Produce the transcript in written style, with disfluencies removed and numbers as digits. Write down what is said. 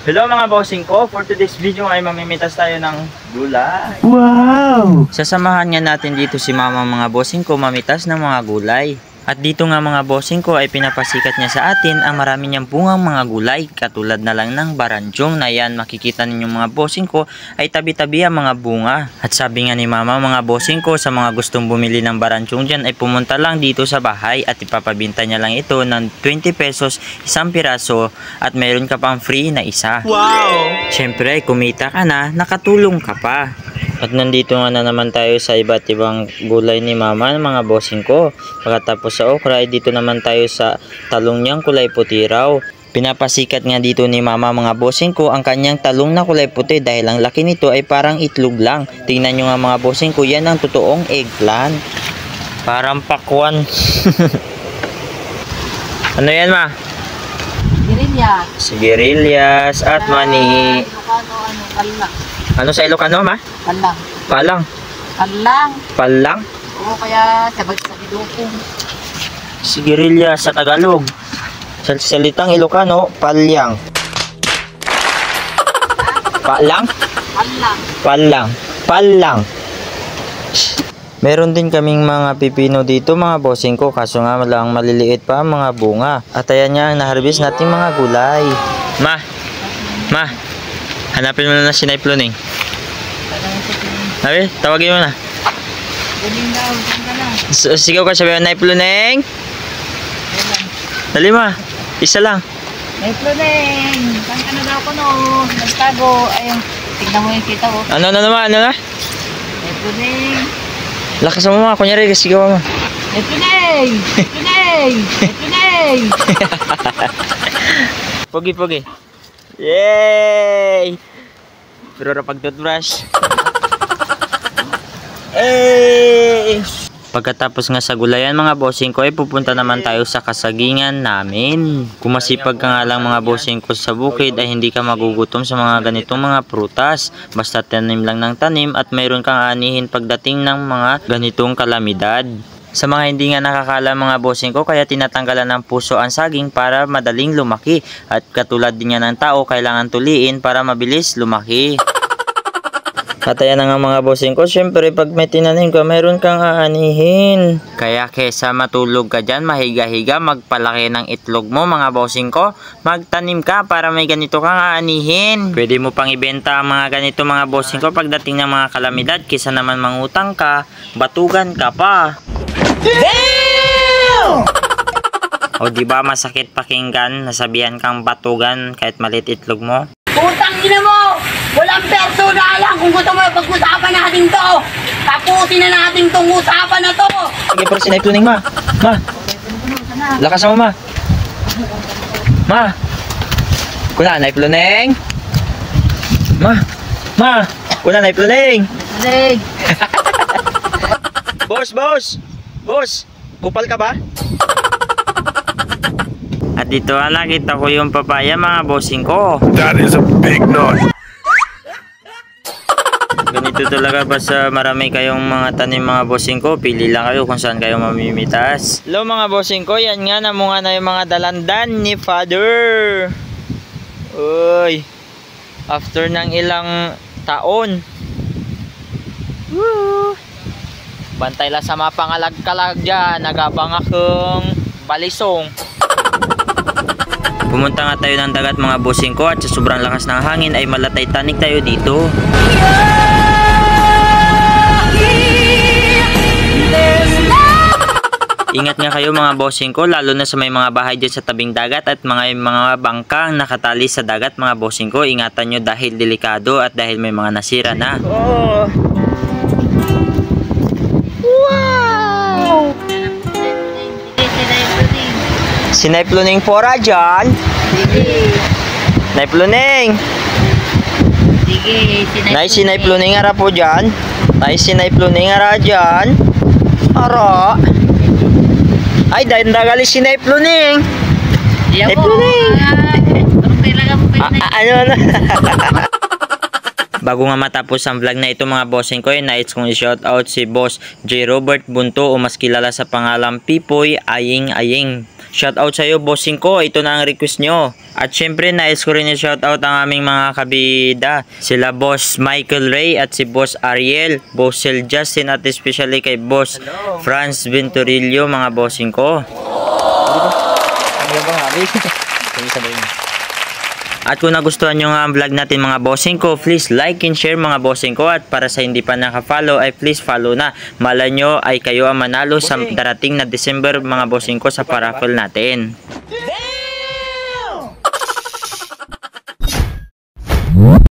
Hello mga bossing ko, for today's video ay mamimitas tayo ng gulay. Wow! Sasamahan nga natin dito si mama mga bossing ko mamitas ng mga gulay. At dito nga mga bossing ko ay pinapasikat niya sa atin ang marami niyang bungang mga gulay. Katulad na lang ng baranjong na yan, makikita ninyo mga bossing ko ay tabi-tabi ang mga bunga. At sabi nga ni mama mga bossing ko, sa mga gustong bumili ng baranjong dyan ay pumunta lang dito sa bahay at ipapabinta niya lang ito ng 20 pesos isang piraso at mayroon ka pang free na isa. Wow! Siyempre kumita ka na, nakatulong ka pa. At nandito nga na naman tayo sa iba't ibang gulay ni mama mga bossing ko. Pagkatapos sa okra ay dito naman tayo sa talong niyang kulay puti raw. Pinapasikat nga dito ni mama mga bossing ko ang kanyang talong na kulay puti dahil ang laki nito ay parang itlog lang. Tingnan nyo nga mga bossing ko, yan ang totoong eggplant. Parang pakwan. Ano yan ma? Guerrillas. Sigarilyas at mani. Palang. Ano sa Ilocano ma? Palang. Palang. Palang. Palang. Oo, kaya sabag sa bidukong. Sigarilyas sa Tagalog. Sa salitang Ilocano, palyang. Palang? Palang. Palang. Palang. Meron din kaming mga pipino dito mga bossing ko, kaso nga lang maliliit pa ang mga bunga. At ayan nga ang na-harvest natin mga gulay. Ma, hanapin mo na si Naipluning. Sabi, tawagin mo na. Galing daw, saan ka na? Sigaw ka sabi, Naipluning. Dali ma, isa lang. May pluneng. Saan ka na daw ko no? Nagtago. Ayun, tignan mo yung kita oh. Ano na? May pluneng. Lakas mo ma, kunyari, sigaw mo. May pluneng! May pluneng! May pluneng! Pogi. Yay! Pero rapag toothbrush. Hey! Pagkatapos nga sa gulayan mga bossing ko ay pupunta naman tayo sa kasagingan namin. Kung masipag ka nga lang mga bossing ko sa bukid ay hindi ka magugutom sa mga ganitong mga prutas. Basta tanim lang ng tanim at mayroon kang anihin pagdating ng mga ganitong kalamidad. Sa mga hindi nga nakakala mga bossing ko, kaya tinatanggalan ng puso ang saging para madaling lumaki. At katulad din nga ng tao, kailangan tuliin para mabilis lumaki. At ayan na nga mga bossing ko, syempre pag may tinanim ka, mayroon kang aanihin. Kaya kesa matulog ka dyan, mahiga-higa, magpalaki ng itlog mo mga bossing ko, magtanim ka para may ganito kang aanihin. Pwede mo pang ibenta ang mga ganito mga bossing ko pagdating ng mga kalamidad, kesa naman mangutang ka, batugan ka pa. Damn! O diba masakit pakinggan, nasabihan kang batugan kahit malit itlog mo? Putang ina mo! Walang personalan kung gusto mo pag-usapan natin to! Tapusin na natin tong usapan na to! Sige pero sinaypluning ma! Ma! Lakas mo ma! Ma! Kuna naipluning! Ma! Ma! Kuna naipluning! Leg! Boss! Kupal ka ba? At dito nakita ko yung papaya mga bossing ko. That is a big nut. Ganito talaga basta marami kayong mga tanim mga bossing ko. Pili lang kayo kung saan kayo mamimitas. Hello mga bossing ko, yan nga namunga na yung mga dalandan ni Father. Uy, after ng ilang taon. Woo! Bantay lang sa mga pangalag-kalag dyan. Nagabang akong balisong. Pumunta nga tayo ng dagat mga bossing ko at sa sobrang lakas ng hangin ay malatay-tanig tayo dito. Ingat nga kayo mga bossing ko, lalo na sa may mga bahay dyan sa tabing dagat at mga bangkang nakatali sa dagat mga bossing ko. Ingatan nyo dahil delikado at dahil may mga nasira na. Oh. Wow! Sinaypluning pora dyan. Sige. Naipluning. Sige, Sinaypluning ara po dyan. Sinaypluning ara dyan. Ara. Ay, dahil nagali sinaypluning. Naipluning. Ano? Bago nga matapos ang vlog na ito mga bossing ko, nais kong i-shoutout si Boss J. Robert Bunto o mas kilala sa pangalang Pipoy Aying Aying. Shoutout sa iyo, bossing ko. Ito na ang request nyo. At syempre, nais ko rin i-shoutout ang aming mga kabida. Sila Boss Michael Ray at si Boss Ariel, Boss Sel Justin at especially kay Boss Franz Venturillo, mga bossing ko. At kung nagustuhan nyo nga ang vlog natin mga bossing ko, please like and share mga bossing ko. At para sa hindi pa naka-follow ay please follow na. Malay nyo ay kayo ang manalo sa darating na December mga bossing ko sa paraffle natin.